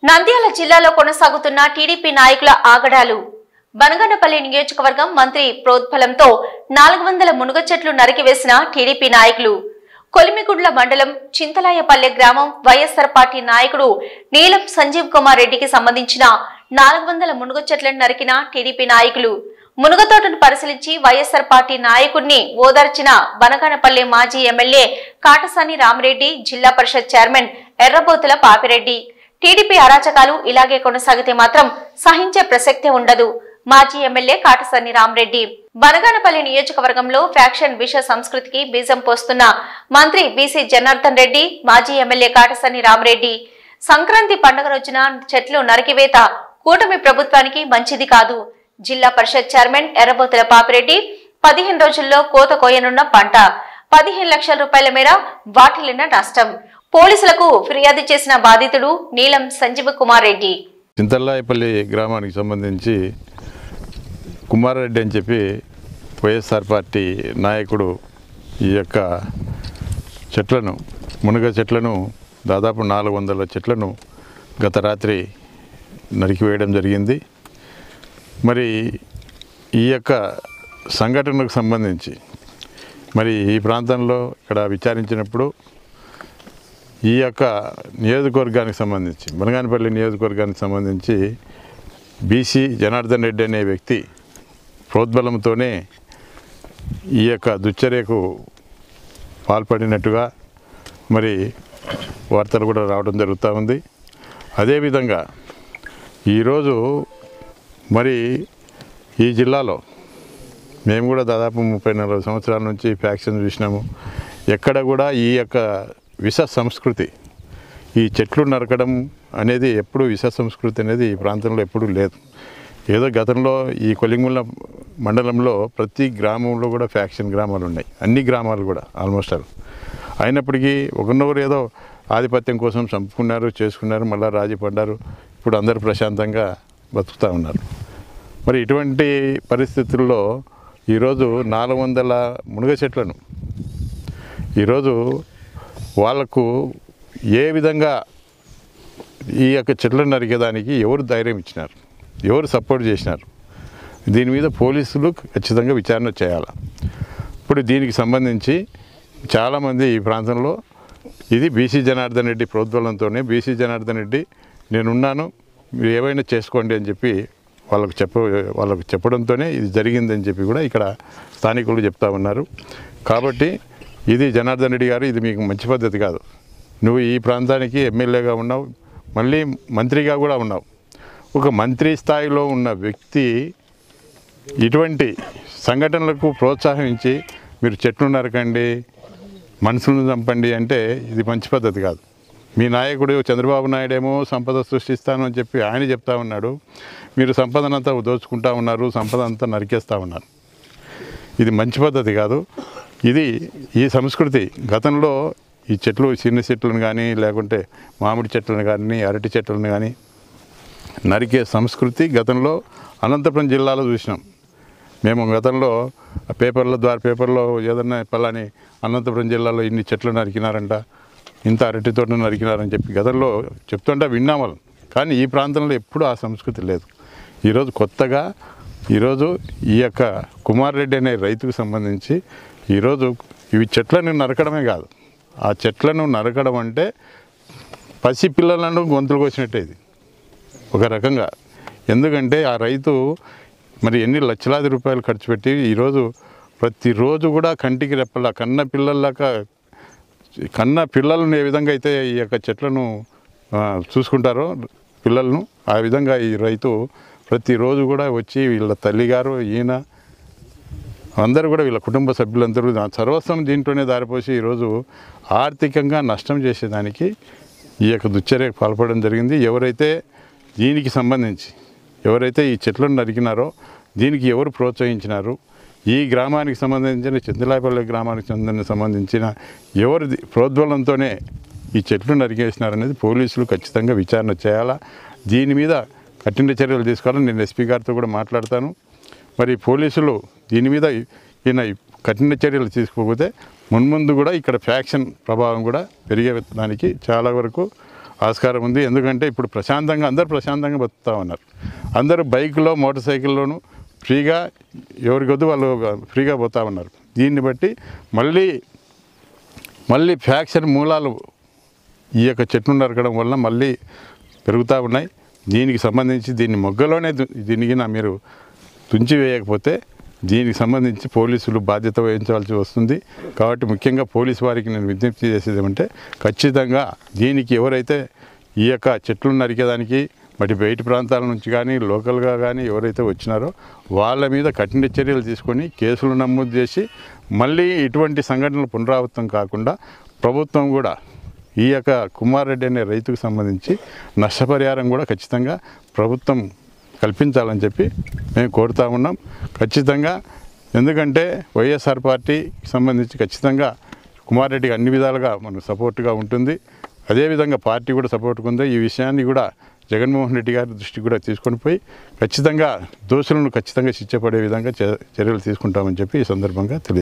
నంద్యాల జిల్లాలో కొనసాగుతున్న టీడీపీ నాయకుల ఆగడాలు. బనగానపల్లి నియోజకవర్గం మంత్రి ప్రోద్బలంతో 400 మునుగ చెట్లు నరికివేసిన టీడీపీ నాయకులు. కొలిమిగుండ్ల మండలం చింతలాయపల్లె గ్రామం వైఎస్ఆర్ పార్టీ నాయకుడు నీలం సంజీవ్ కుమార్ రెడ్డికి సంబంధించిన 400 మునుగ చెట్లను నరికిన టీడీపీ నాయకులు. మునుగ తోటను పరిశీలించి వైఎస్ఆర్ పార్టీ నాయకుడిని ఓదార్చిన బనగానపల్లి మాజీ ఎమ్మెల్యే కాటసాని రామిరెడ్డి, జిల్లా పరిషత్ చైర్మన్ ఎర్రబోతుల పాపిరెడ్డి. టీడీపీ అరాచకాలు ఇలాగే కొనసాగితే మాత్రం సహించే ప్రసక్తే ఉండదు. మాజీ ఎమ్మెల్యే కాటసాని రామిరెడ్డి. బనగానపల్లి నియోజకవర్గంలో ఫ్యాక్షన్ విష సంస్కృతికి బీజం పోస్తున్న మంత్రి బీసీ జనార్దన్ రెడ్డి, మాజీ ఎమ్మెల్యే కాటసాని రామిరెడ్డి. సంక్రాంతి పండుగ రోజున చెట్లు నరికివేత కూటమి ప్రభుత్వానికి మంచిది కాదు. జిల్లా పరిషత్ చైర్మన్ ఎర్రబోతుల పాపిరెడ్డి 15 రోజుల్లో కోత కోయనున్న పంట 15 లక్షల రూపాయల మేర వాటిల్లిన నష్టం. పోలీసులకు ఫిర్యాదు చేసిన బాధితుడు నీలం సంజీవ్ కుమార్ రెడ్డి. చింతలాయపల్లి గ్రామానికి సంబంధించి కుమారెడ్డి అని చెప్పి వైఎస్ఆర్ పార్టీ నాయకుడు ఈ యొక్క చెట్లను, మునగ చెట్లను, దాదాపు 400 చెట్లను గత రాత్రి నరికివేయడం జరిగింది. మరి ఈ యొక్క సంఘటనకు సంబంధించి మరి ఈ ప్రాంతంలో ఇక్కడ విచారించినప్పుడు ఈ యొక్క నియోజకవర్గానికి సంబంధించి, బనగానపల్లి నియోజకవర్గానికి సంబంధించి బీసీ జనార్దన్ రెడ్డి అనే వ్యక్తి ప్రోద్బలంతోనే ఈ యొక్క దుశ్చర్యకు పాల్పడినట్టుగా మరి వార్తలు కూడా రావడం జరుగుతూ ఉంది. అదేవిధంగా ఈరోజు మరి ఈ జిల్లాలో మేము కూడా దాదాపు 34 సంవత్సరాల నుంచి ఫ్యాక్షన్ చూసినాము. ఎక్కడ కూడా ఈ యొక్క విష సంస్కృతి, ఈ చెట్లు నరకడం అనేది ఎప్పుడు విష సంస్కృతి అనేది ఈ ప్రాంతంలో ఎప్పుడూ లేదు. ఏదో గతంలో ఈ కొలింగుల మండలంలో ప్రతి గ్రామంలో కూడా ఫ్యాక్షన్ గ్రామాలు ఉన్నాయి, అన్ని గ్రామాలు కూడా ఆల్మోస్ట్ ఆల్. అయినప్పటికీ ఒకరినొకరు ఏదో ఆధిపత్యం కోసం చంపుకున్నారు, చేసుకున్నారు, మళ్ళీ రాజీ పడ్డారు. ఇప్పుడు అందరూ ప్రశాంతంగా బతుకుతూ ఉన్నారు. మరి ఇటువంటి పరిస్థితుల్లో ఈరోజు 400 మునగ చెట్లను ఈరోజు వాళ్లకు ఏ విధంగా ఈ యొక్క చెట్లను నరికేదానికి ఎవరు ధైర్యం ఇచ్చినారు, ఎవరు సపోర్ట్ చేసినారు, దీని మీద పోలీసులు ఖచ్చితంగా విచారణ చేయాలి. ఇప్పుడు దీనికి సంబంధించి చాలామంది ఈ ప్రాంతంలో ఇది బీసీ జనార్దన్ రెడ్డి ప్రోద్బలంతోనే, బీసీ జనార్దన్ రెడ్డి నేనున్నాను, మీరు ఏవైనా చేసుకోండి అని చెప్పి వాళ్ళకు చెప్పడంతోనే ఇది జరిగిందని చెప్పి కూడా ఇక్కడ స్థానికులు చెప్తా ఉన్నారు. కాబట్టి ఇది జనార్దన్ రెడ్డి గారు, ఇది మీకు మంచి పద్ధతి కాదు. నువ్వు ఈ ప్రాంతానికి ఎమ్మెల్యేగా ఉన్నావు, మళ్ళీ మంత్రిగా కూడా ఉన్నావు. ఒక మంత్రి స్థాయిలో ఉన్న వ్యక్తి ఇటువంటి సంఘటనలకు ప్రోత్సహించి మీరు చెట్లు నరకండి, మనుషులను చంపండి అంటే ఇది మంచి పద్ధతి కాదు. మీ నాయకుడు చంద్రబాబు నాయుడు ఏమో సంపద సృష్టిస్తాను అని చెప్పి ఆయన చెప్తా ఉన్నాడు. మీరు సంపదనంతా దోచుకుంటా ఉన్నారు, సంపద అంతా నరికేస్తూ ఉన్నారు. ఇది మంచి పద్ధతి కాదు. ఇది ఈ సంస్కృతి గతంలో ఈ చెట్లు, చిన్న చెట్లను కానీ లేకుంటే మామిడి చెట్లను కానీ అరటి చెట్లను కానీ నరికే సంస్కృతి గతంలో అనంతపురం జిల్లాలో చూసినాం. మేము గతంలో పేపర్లో ఏదన్నా పలాని అనంతపురం జిల్లాలో ఇన్ని చెట్లు నరికినారంట, ఇంత అరటి తోటను నరికినారని చెప్పి గతంలో చెప్తుంటే విన్నాం వాళ్ళు. కానీ ఈ ప్రాంతంలో ఎప్పుడూ ఆ సంస్కృతి లేదు. ఈరోజు కొత్తగా ఈరోజు ఈ యొక్క కుమార్ రెడ్డి అనే రైతుకు సంబంధించి ఈరోజు ఇవి చెట్లను నరకడమే కాదు, ఆ చెట్లను నరకడం అంటే పసి పిల్లలను గొంతులు కోసినట్టే ఇది ఒక రకంగా. ఎందుకంటే ఆ రైతు మరి ఎన్ని లక్షలాది రూపాయలు ఖర్చు పెట్టి ఈరోజు ప్రతిరోజు కూడా కంటికి రెప్పలా కన్న పిల్లలను ఏ విధంగా అయితే ఈ యొక్క చెట్లను చూసుకుంటారో పిల్లలను, ఆ విధంగా ఈ రైతు ప్రతిరోజు కూడా వచ్చి వీళ్ళ తల్లిగారు, ఈయన అందరూ కూడా వీళ్ళ కుటుంబ సభ్యులందరూ సర్వస్వం దీంట్లోనే దారిపోసి ఈరోజు ఆర్థికంగా నష్టం చేసేదానికి ఈ యొక్క దుశ్చర్యకు పాల్పడడం జరిగింది. ఎవరైతే దీనికి సంబంధించి ఎవరైతే ఈ చెట్లను నరికినారో దీనికి ఎవరు ప్రోత్సహించినారు, ఈ గ్రామానికి సంబంధించిన చింతలాయపల్లి గ్రామానికి సంబంధించిన ఎవరి ప్రోద్బలంతోనే ఈ చెట్లు నరికేసినారనేది పోలీసులు ఖచ్చితంగా విచారణ చేయాలా. దీని మీద కఠిన చర్యలు తీసుకోవాలని నేను ఎస్పీ గారితో కూడా మాట్లాడతాను. మరి పోలీసులు దీని మీద ఈయన కఠిన చర్యలు తీసుకోకపోతే మున్ముందు కూడా ఇక్కడ ఫ్యాక్షన్ ప్రభావం కూడా పెరిగే దానికి చాలా వరకు ఆస్కారం ఉంది. ఎందుకంటే ఇప్పుడు ప్రశాంతంగా అందరూ ప్రశాంతంగా బతుకుతా ఉన్నారు. అందరూ బైక్లో మోటార్ సైకిల్లోనూ ఫ్రీగా ఎవరికొద్దు వాళ్ళు ఫ్రీగా పోతూ ఉన్నారు. దీన్ని బట్టి మళ్ళీ ఫ్యాక్షన్ మూలాలు ఈ యొక్క చెట్లు నరకడం వల్ల మళ్ళీ పెరుగుతూ ఉన్నాయి. దీనికి సంబంధించి దీన్ని మొగ్గలోనే దీనికి మీరు తుంచి వేయకపోతే దీనికి సంబంధించి పోలీసులు బాధ్యత వహించాల్సి వస్తుంది. కాబట్టి ముఖ్యంగా పోలీసు వారికి నేను విజ్ఞప్తి చేసేది ఏమంటే ఖచ్చితంగా దీనికి ఎవరైతే ఈ యొక్క చెట్లు నరికేదానికి బయట ప్రాంతాల నుంచి కానీ లోకల్గా కానీ ఎవరైతే వచ్చినారో వాళ్ళ మీద కఠిన చర్యలు తీసుకొని కేసులు నమోదు చేసి మళ్ళీ ఇటువంటి సంఘటనలు పునరావృతం కాకుండా ప్రభుత్వం కూడా ఈ యొక్క కుమారెడ్డి అనే రైతుకు సంబంధించి నష్టపరిహారం కూడా ఖచ్చితంగా ప్రభుత్వం కల్పించాలని చెప్పి మేము కోరుతా ఉన్నాం. ఖచ్చితంగా ఎందుకంటే వైఎస్ఆర్ పార్టీకి సంబంధించి ఖచ్చితంగా కుమారెడ్డికి అన్ని విధాలుగా మనకు సపోర్ట్గా ఉంటుంది. అదేవిధంగా పార్టీ కూడా సపోర్ట్గా ఉంది. ఈ విషయాన్ని కూడా జగన్మోహన్ రెడ్డి గారి దృష్టికి కూడా తీసుకొని పోయి ఖచ్చితంగా దోషులను ఖచ్చితంగా శిక్ష పడే విధంగా చర్యలు తీసుకుంటామని చెప్పి ఈ సందర్భంగా తెలియదు.